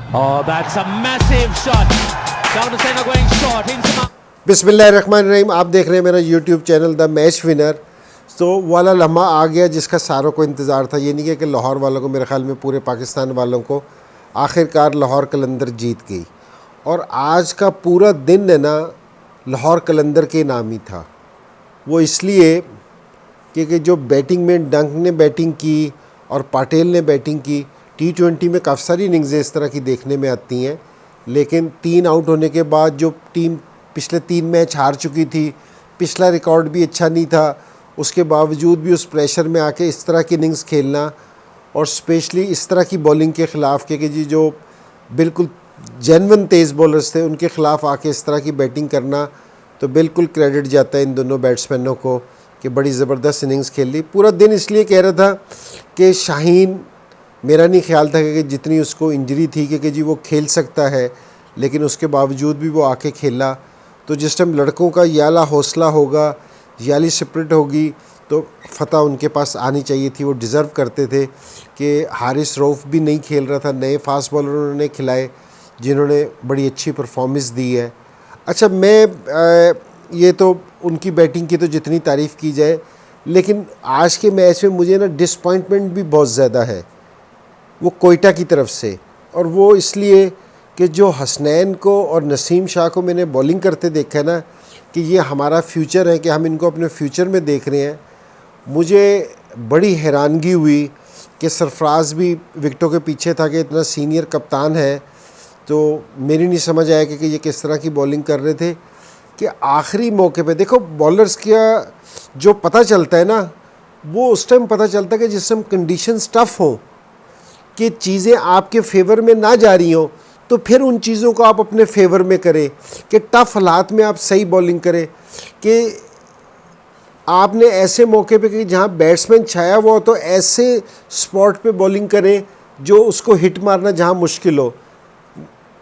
Oh, that's a massive shot. Chandrasena going short into. बिस्मिल्लाहिर्रहमानिर्रहीम। आप देख रहे हैं मेरा YouTube channel the match winner. तो वाला लम्हा आ गया जिसका सारों को इंतज़ार था। ये नहीं है कि लाहौर वालों को, मेरे ख़्याल में पूरे पाकिस्तान वालों को आखिरकार लाहौर कलंदर जीत गई। और आज का पूरा दिन है ना लाहौर कलंदर के नाम ही था। वो इसलिए कि जो बैटिंग में डंक ने बैटिंग की और पाटेल ने बैटिंग की। T20 में काफ़ी सारी इनिंग्सें इस तरह की देखने में आती हैं, लेकिन 3 आउट होने के बाद जो टीम पिछले 3 मैच हार चुकी थी, पिछला रिकॉर्ड भी अच्छा नहीं था, उसके बावजूद भी उस प्रेशर में आके इस तरह की इनिंग्स खेलना और स्पेशली इस तरह की बॉलिंग के ख़िलाफ़ कि जी जो बिल्कुल जेन्युइन तेज़ बॉलर्स थे उनके ख़िलाफ़ आके इस तरह की बैटिंग करना, तो बिल्कुल क्रेडिट जाता है इन दोनों बैट्समैनों को कि बड़ी ज़बरदस्त इनिंग्स खेल ली। पूरा दिन इसलिए कह रहा था कि शाहीन, मेरा नहीं ख्याल था कि जितनी उसको इंजरी थी कि जी वो खेल सकता है, लेकिन उसके बावजूद भी वो आके खेला। तो जिस टाइम लड़कों का याला हौसला होगा, याली स्पिरिट होगी, तो फ़तह उनके पास आनी चाहिए थी। वो डिज़र्व करते थे कि हारिस रऊफ़ भी नहीं खेल रहा था, नए फास्ट बॉलर उन्होंने खिलाए जिन्होंने बड़ी अच्छी परफॉर्मेंस दी है। अच्छा, मैं ये तो उनकी बैटिंग की तो जितनी तारीफ़ की जाए, लेकिन आज के मैच में मुझे ना डिसपॉइंटमेंट भी बहुत ज़्यादा है वो कोयटा की तरफ से। और वो इसलिए कि जो हसनैन को और नसीम शाह को मैंने बॉलिंग करते देखा है ना कि ये हमारा फ्यूचर है, कि हम इनको अपने फ्यूचर में देख रहे हैं। मुझे बड़ी हैरानगी हुई कि सरफराज भी विकेटों के पीछे था कि इतना सीनियर कप्तान है, तो मेरी नहीं समझ आया कि ये किस तरह की बॉलिंग कर रहे थे कि आखिरी मौके पे देखो बॉलर्स का जो पता चलता है ना, वो उस टाइम पता चलता है कि जिस टाइम कंडीशंस टफ़ हो, कि चीज़ें आपके फेवर में ना जा रही हों, तो फिर उन चीज़ों को आप अपने फेवर में करें, कि टफ़ हालात में आप सही बॉलिंग करें। कि आपने ऐसे मौके पे कि जहाँ बैट्समैन छाया हुआ हो तो ऐसे स्पॉट पे बॉलिंग करें जो उसको हिट मारना जहाँ मुश्किल हो।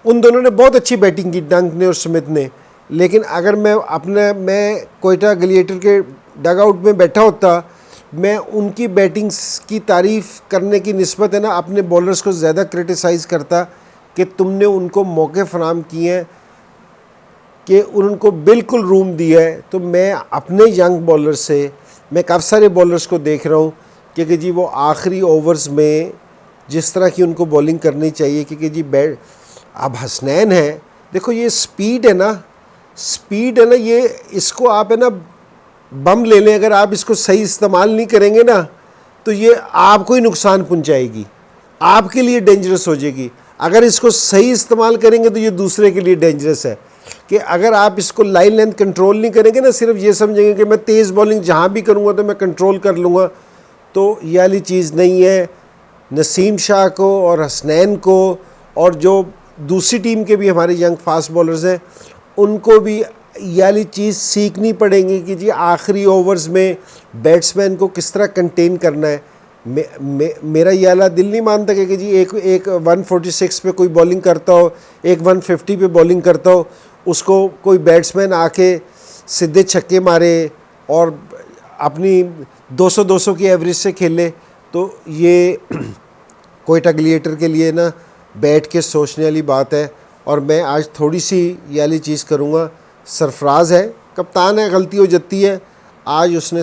उन दोनों ने बहुत अच्छी बैटिंग की, डंक ने और स्मिथ ने। लेकिन अगर मैं कोयटा ग्लेडिएटर के डग आउट में बैठा होता, मैं उनकी बैटिंग्स की तारीफ़ करने की निस्बत है ना अपने बॉलर्स को ज़्यादा क्रिटिसाइज़ करता कि तुमने उनको मौके फराहम किए हैं, कि उनको बिल्कुल रूम दिया है। तो मैं अपने यंग बॉलर से, मैं काफ़ी सारे बॉलर्स को देख रहा हूँ कि जी वो आखिरी ओवर्स में जिस तरह की उनको बॉलिंग करनी चाहिए, क्योंकि जी अब हसनैन है, देखो ये स्पीड है ना, ये इसको आप है ना बम ले लें, अगर आप इसको सही इस्तेमाल नहीं करेंगे ना तो ये आपको ही नुकसान पहुंचाएगी, आपके लिए डेंजरस हो जाएगी। अगर इसको सही इस्तेमाल करेंगे तो ये दूसरे के लिए डेंजरस है। कि अगर आप इसको लाइन लेंथ कंट्रोल नहीं करेंगे ना, सिर्फ ये समझेंगे कि मैं तेज़ बॉलिंग जहाँ भी करूँगा तो मैं कंट्रोल कर लूँगा, तो ये वाली चीज़ नहीं है। नसीम शाह को और हसनैन को और जो दूसरी टीम के भी हमारे यंग फास्ट बॉलर्स हैं उनको भी ये वाली चीज़ सीखनी पड़ेगी कि जी आखिरी ओवर्स में बैट्समैन को किस तरह कंटेन करना है। मेरा ये वाला दिल नहीं मानता कि जी एक 146 पे कोई बॉलिंग करता हो, एक 150 पे बॉलिंग करता हो, उसको कोई बैट्समैन आके सीधे छक्के मारे और अपनी 200 की एवरेज से खेले। तो ये कोयटा ग्लेडिएटर के लिए ना बैठ के सोचने वाली बात है। और मैं आज थोड़ी सी ये वाली चीज़ करूँगा। सरफराज है, कप्तान है, गलती हो जाती है। आज उसने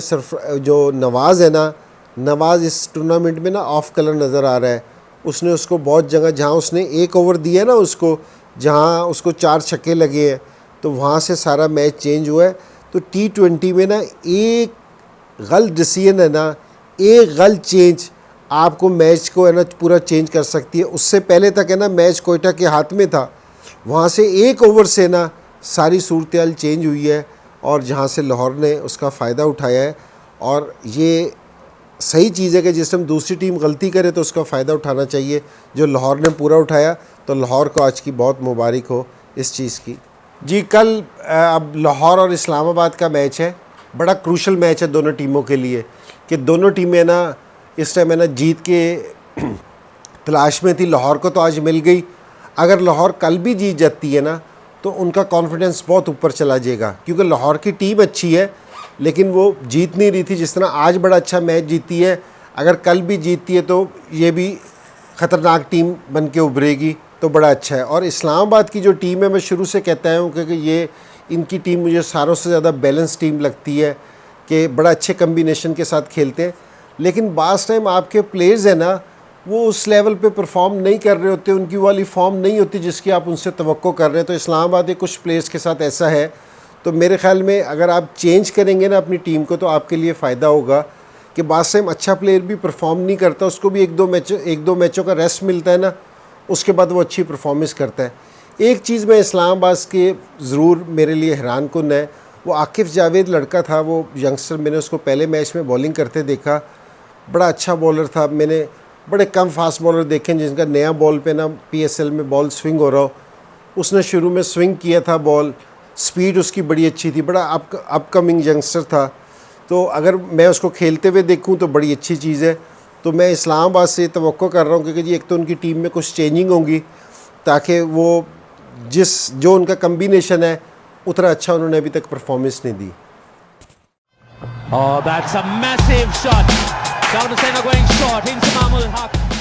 जो नवाज़ है ना, नवाज़ इस टूर्नामेंट में ना ऑफ कलर नज़र आ रहा है। उसने उसको बहुत जगह, जहाँ उसने 1 ओवर दिया ना उसको, जहाँ उसको 4 छक्के लगे हैं, तो वहाँ से सारा मैच चेंज हुआ है। तो T20 में ना एक गलत डिसीजन है ना, एक गलत चेंज आपको मैच को है ना पूरा चेंज कर सकती है। उससे पहले तक है ना मैच कोयटा के हाथ में था, वहाँ से 1 ओवर से ना सारी सूरत हाल चेंज हुई है और जहाँ से लाहौर ने उसका फ़ायदा उठाया है। और ये सही चीज़ है कि जिस टाइम दूसरी टीम गलती करे तो उसका फ़ायदा उठाना चाहिए, जो लाहौर ने पूरा उठाया। तो लाहौर को आज की बहुत मुबारक हो इस चीज़ की। जी, कल अब लाहौर और इस्लामाबाद का मैच है, बड़ा क्रूशल मैच है दोनों टीमों के लिए, कि दोनों टीमें ना इस टाइम है ना जीत के तलाश में थी। लाहौर को तो आज मिल गई। अगर लाहौर कल भी जीत जाती है ना तो उनका कॉन्फिडेंस बहुत ऊपर चला जाएगा, क्योंकि लाहौर की टीम अच्छी है लेकिन वो जीत नहीं रही थी। जिस तरह आज बड़ा अच्छा मैच जीती है, अगर कल भी जीतती है तो ये भी ख़तरनाक टीम बन के उभरेगी। तो बड़ा अच्छा है। और इस्लामाबाद की जो टीम है, मैं शुरू से कहता हूँ कि ये इनकी टीम मुझे सारों से ज़्यादा बैलेंस टीम लगती है कि बड़ा अच्छे कम्बिनेशन के साथ खेलते हैं। लेकिन बाज़ टाइम आपके प्लेयर्स हैं ना, वो उस लेवल पे परफॉर्म नहीं कर रहे होते, उनकी वाली फॉर्म नहीं होती जिसकी आप उनसे तवक्को कर रहे हैं। तो इस्लामाबाद के कुछ प्लेयर्स के साथ ऐसा है। तो मेरे ख़्याल में अगर आप चेंज करेंगे ना अपनी टीम को, तो आपके लिए फ़ायदा होगा कि बाज़ टाइम अच्छा प्लेयर भी परफॉर्म नहीं करता, उसको भी एक दो मैचों का रेस्ट मिलता है ना, उसके बाद वो अच्छी परफॉर्मेंस करता है। एक चीज़ मैं इस्लामाबाद के ज़रूर मेरे लिए हैरान कुन है, वो आकिफ़ जावेद लड़का था, वो यंगस्टर, मैंने उसको पहले मैच में बॉलिंग करते देखा, बड़ा अच्छा बॉलर था। मैंने बड़े कम फास्ट बॉलर देखे जिनका नया बॉल पे ना PSL में बॉल स्विंग हो रहा हो। उसने शुरू में स्विंग किया था बॉल, स्पीड उसकी बड़ी अच्छी थी, बड़ा अपकमिंग यंगस्टर था। तो अगर मैं उसको खेलते हुए देखूं तो बड़ी अच्छी चीज़ है। तो मैं इस्लामाबाद से तवक्को कर रहा हूं क्योंकि जी एक तो उनकी टीम में कुछ चेंजिंग होगी ताकि वो जो उनका कम्बिनेशन है उतना अच्छा उन्होंने अभी तक परफॉर्मेंस नहीं दी। Oh, that's a massive shot. Down to center going short into Mahmud Haq.